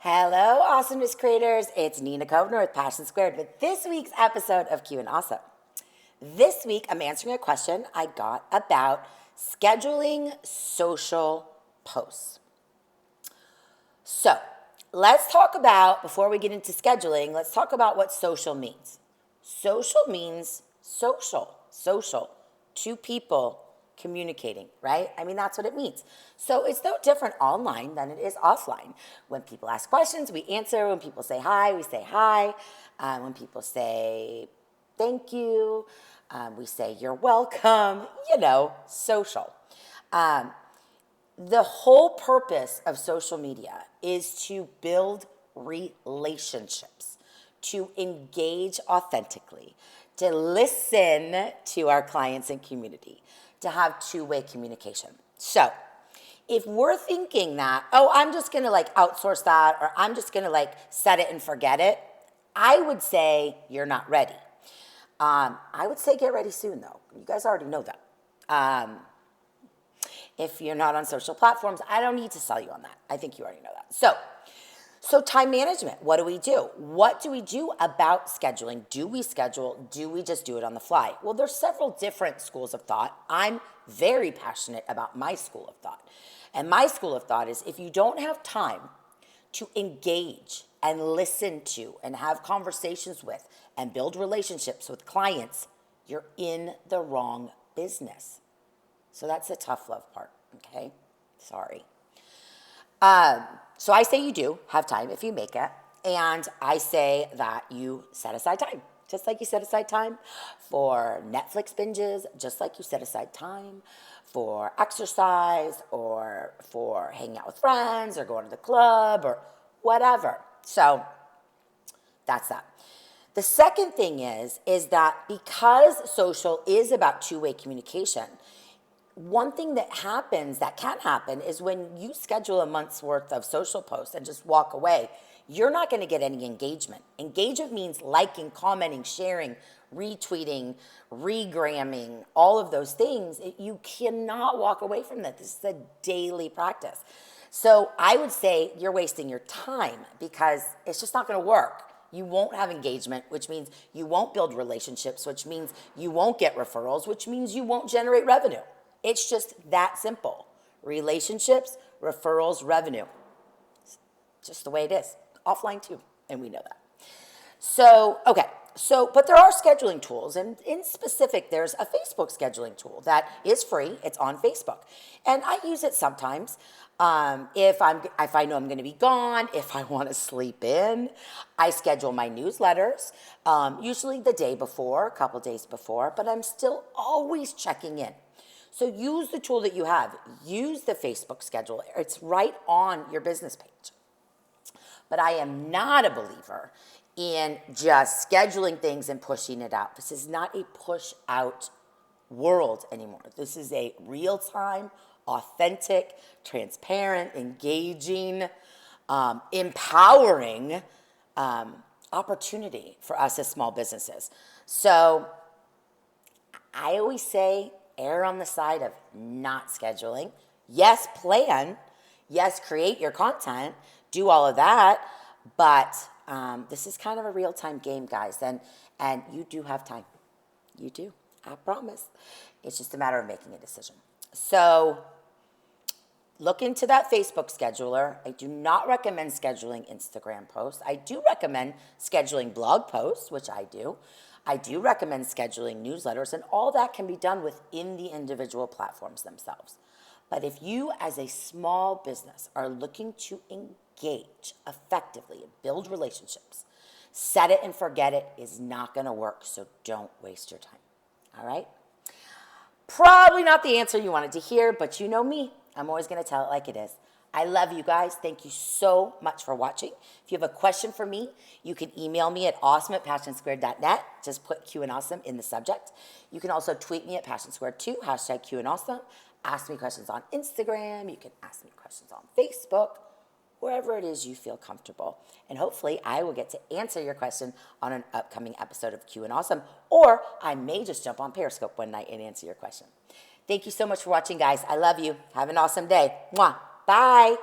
Hello, awesomeness creators. It's Nina Kovner with Passion Squared with this week's episode of Q and Awesome. This week, I'm answering a question I got about scheduling social posts. So, let's talk about, before we get into scheduling, let's talk about what social means. Social means social, two people communicating, right? I mean, that's what it means. So it's no different online than it is offline. When people ask questions, we answer. When people say hi, we say hi. When people say thank you, we say you're welcome, social. The whole purpose of social media is to build relationships, to engage authentically, to listen to our clients and community, to have two-way communication. So if we're thinking that, I'm just going to outsource that, or I'm just going to set it and forget it, I would say you're not ready. I would say get ready soon, though. You guys already know that. If you're not on social platforms, I don't need to sell you on that. I think you already know that. So time management, what do we do? What do we do about scheduling? Do we schedule? Do we just do it on the fly? Well, there's several different schools of thought. I'm very passionate about my school of thought. And my school of thought is if you don't have time to engage and listen to and have conversations with and build relationships with clients, you're in the wrong business. So that's the tough love part, okay? Sorry. So I say you do have time if you make it, and I say that you set aside time, just like you set aside time for Netflix binges, just like you set aside time for exercise or for hanging out with friends or going to the club or whatever. So that's that. The second thing is that because social is about two-way communication, one thing that can happen, is when you schedule a month's worth of social posts and just walk away, you're not going to get any engagement. Engagement means liking, commenting, sharing, retweeting, regramming, all of those things. You cannot walk away from that. This is a daily practice. So I would say you're wasting your time because it's just not going to work. You won't have engagement, which means you won't build relationships, which means you won't get referrals, which means you won't generate revenue. It's just that simple. Relationships, referrals, revenue. Just the way it is. Offline too, and we know that. But there are scheduling tools, and in specific, there's a Facebook scheduling tool that is free. It's on Facebook, and I use it sometimes. If I know I'm going to be gone, if I want to sleep in, I schedule my newsletters, usually the day before, a couple days before, but I'm still always checking in. So use the tool that you have. Use the Facebook schedule. It's right on your business page. But I am not a believer in just scheduling things and pushing it out. This is not a push-out world anymore. This is a real-time, authentic, transparent, engaging, empowering opportunity for us as small businesses. So I always say, err on the side of not scheduling. Yes, plan. Yes, create your content. Do all of that. But this is kind of a real-time game, guys. And you do have time. You do. I promise. It's just a matter of making a decision. So look into that Facebook scheduler. I do not recommend scheduling Instagram posts. I do recommend scheduling blog posts, which I do. I do recommend scheduling newsletters, and all that can be done within the individual platforms themselves. But if you, as a small business, are looking to engage effectively and build relationships, set it and forget it is not going to work, so don't waste your time. All right? Probably not the answer you wanted to hear, but you know me. I'm always going to tell it like it is. I love you guys. Thank you so much for watching. If you have a question for me, you can email me at awesome@passionsquared.net. Just put Q and Awesome in the subject. You can also tweet me at PassionSquared2, #Q and Awesome. Ask me questions on Instagram. You can ask me questions on Facebook, wherever it is you feel comfortable. And hopefully I will get to answer your question on an upcoming episode of Q and Awesome, or I may just jump on Periscope one night and answer your question. Thank you so much for watching, guys. I love you. Have an awesome day. Mwah. Bye.